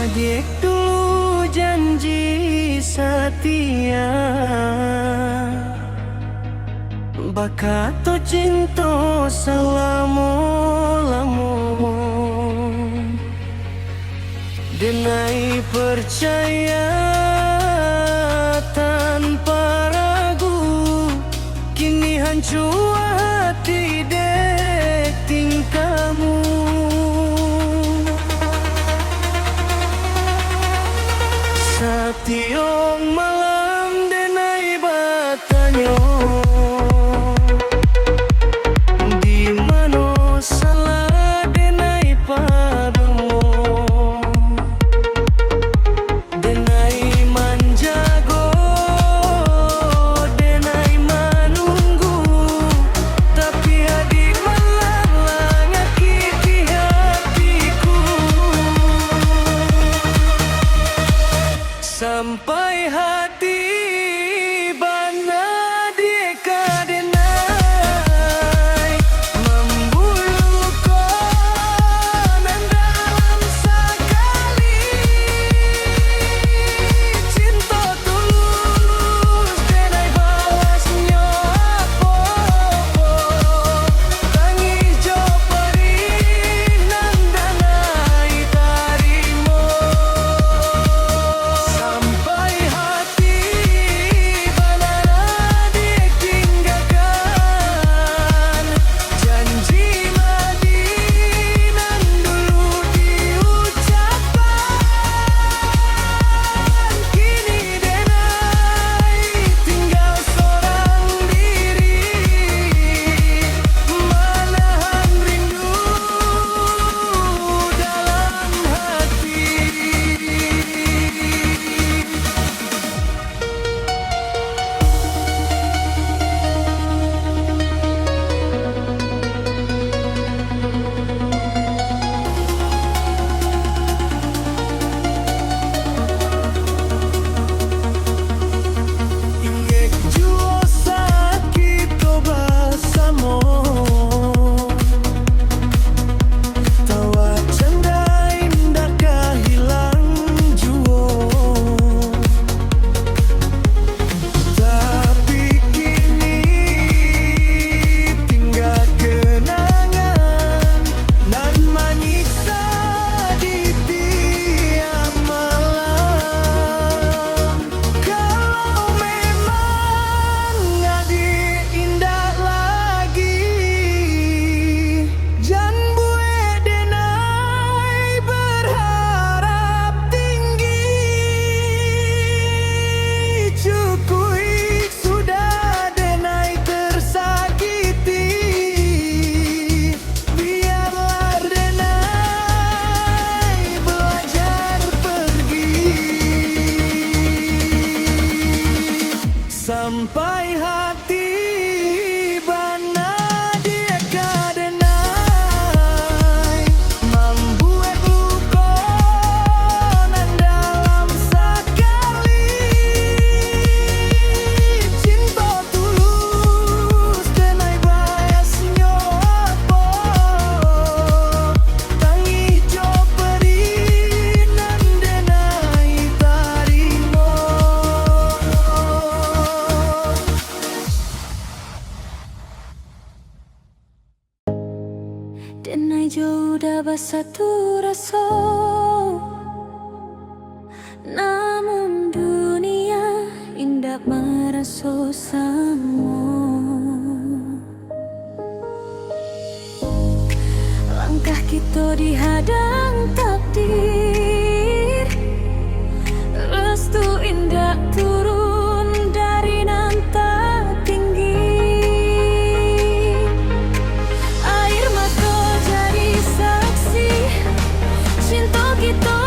Adik dulu janji setia, bakato cinta selama-lama. Denai percaya tanpa ragu, kini hancur hati dek tingkahmu. Setiap malam denai bertanya, di mana salah denai padamu. Denai menjaga, denai menunggu, tapi adik malah nyakiti hatiku. Sampai hati bana dia denai membulu konan dalam sekali cinta tulus denai balasnya apa-apa tangis jo perih nan denai tarimo. Sampai hati banana dia tinggalkan, janji Madinan dulu diucapkan, kini denai tinggal seorang diri, menahan rindu dalam hati. Ingek jua saat kita bersama, tawa canda indah hilang jua. Tapi kini tinggal kenangan dan menyiksa di tiap malam. Kalau memang adik indah lagi, jangan buat denai berharap tinggi. Cukui sudah denai tersakiti, biarlah denai belajar pergi. Sampai hati bana dia denai membuat luka nan dalam sekali cinta tulus denai biasnya apa tangis jo perih nan denai tarimo. Denai jo udah bersatu rasa, namun dunia indah merasa sama. Langkah kita dihadang takdir, restu indah turun dari nan tak tinggi. Air mata jadi saksi cinta kita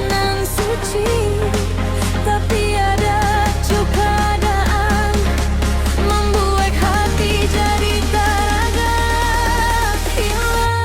nan suci, tapi ada juga keadaan membuat hati jadi teraga hilang.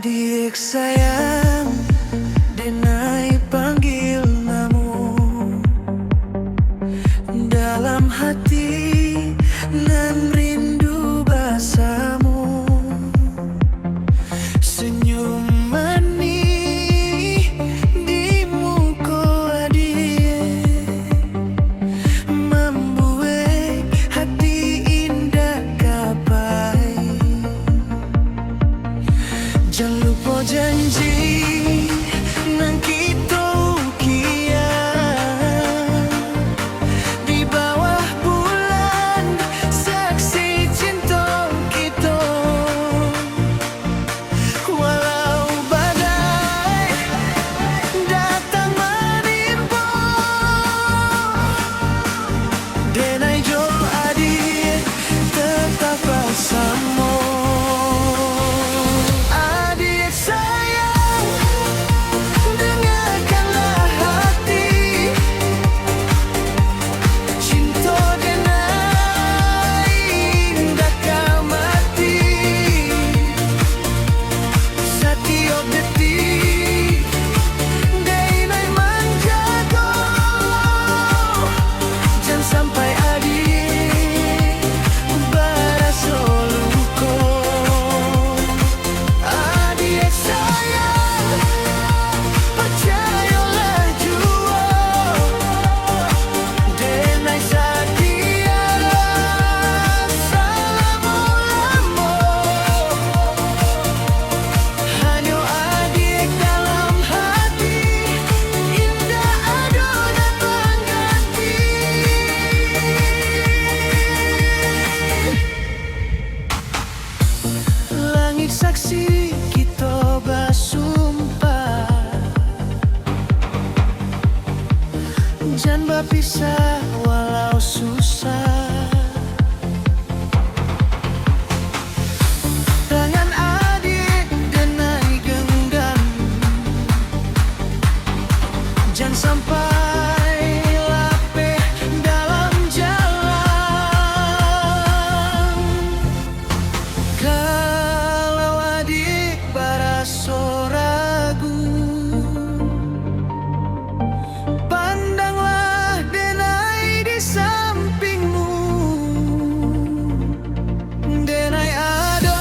Adik sayang, Denai panggil namu dalam hati nan rindu basamu. Senyum manis di muka adik membuat hati indah kapai. Jangan lupa janji nang kita ukian di bawah bulan, saksi cinta kita. Walau badai datang menimpa, Denai jo adik tetap bersama. Saksi kita bersumpah, jangan berpisah walau susah. Tangan adik Denai genggam, jangan sampai lapeh dalam jalan. Rasa ragu, pandanglah Denai di sampingmu. Denai ada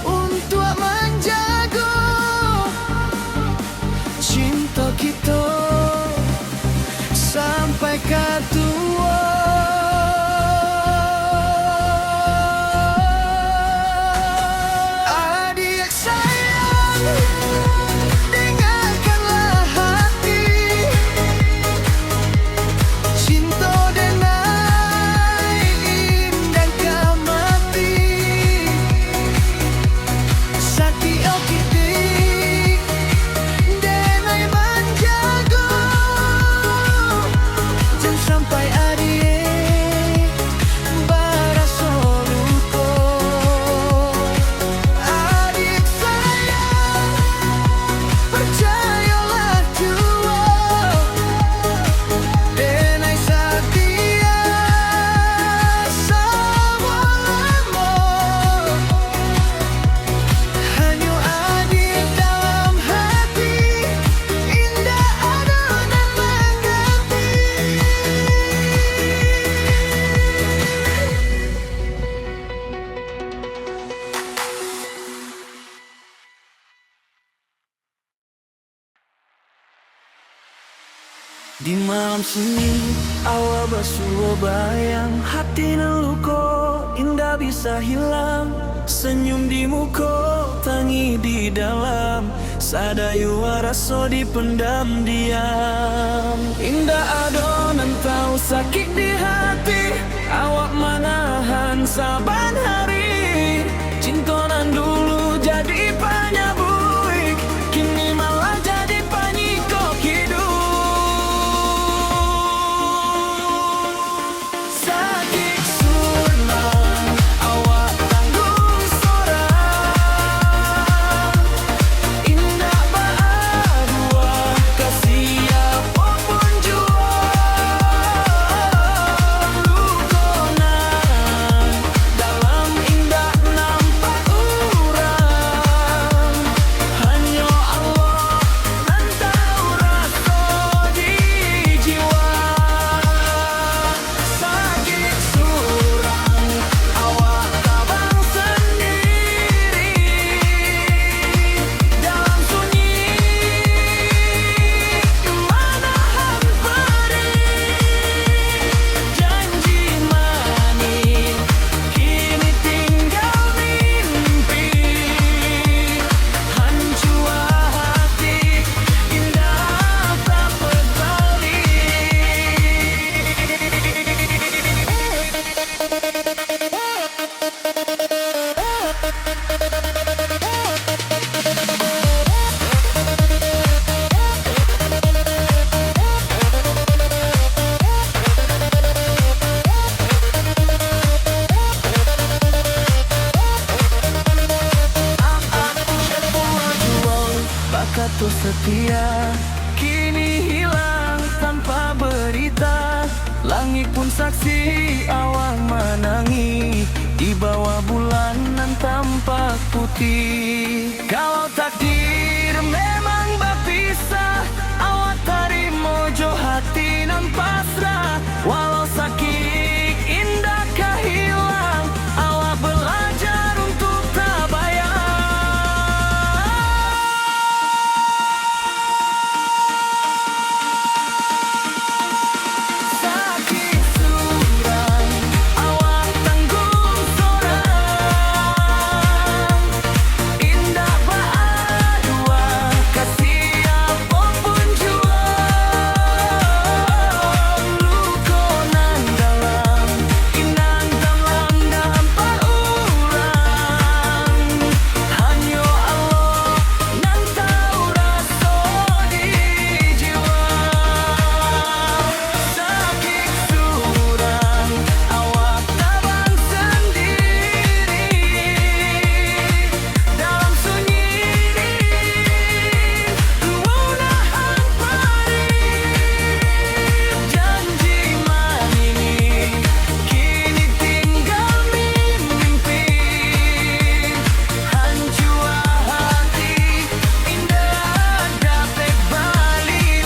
untuk menjaga cinta kita sampai ke tua. Di malam sunyi awal basuh bayang, hati nan luka indah bisa hilang. Senyum di muka, tangi di dalam, sadayu rasa dipendam diam. Indah adonan tahu sakit di hati, awak manahan saban hari. Cinta nan dulu jadi panyabuik, kini malah jadi panyikok hidup. jatuh setia kini hilang tanpa berita. Langit pun saksi awan menangi di bawah bulanan tampak putih. Kalau takdir memang berpisah, awak tarimo jo hati nan pasrah. Walau sakit indah kehilang, awak belajar untuk tak bayar. Sakit suram, awak tanggung sorang. Indah berdua, kasih apapun jua. Luko nan dalam, inang dalam dapat urang. Hanya Allah nan tahu rasa di jiwa. Sakit suram, awak tabang sendiri dalam sunyi. Kemudahan parih, janji manini kini tinggal mimpi. Hancur hati indah dapat balik.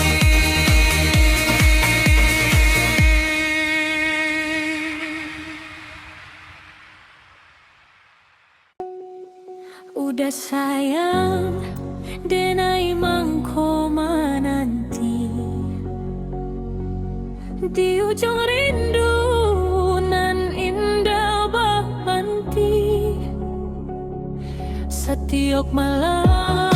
Udah sayang, denai mangkoma nanti di ujung rindu nan indah berhenti. Setiap malam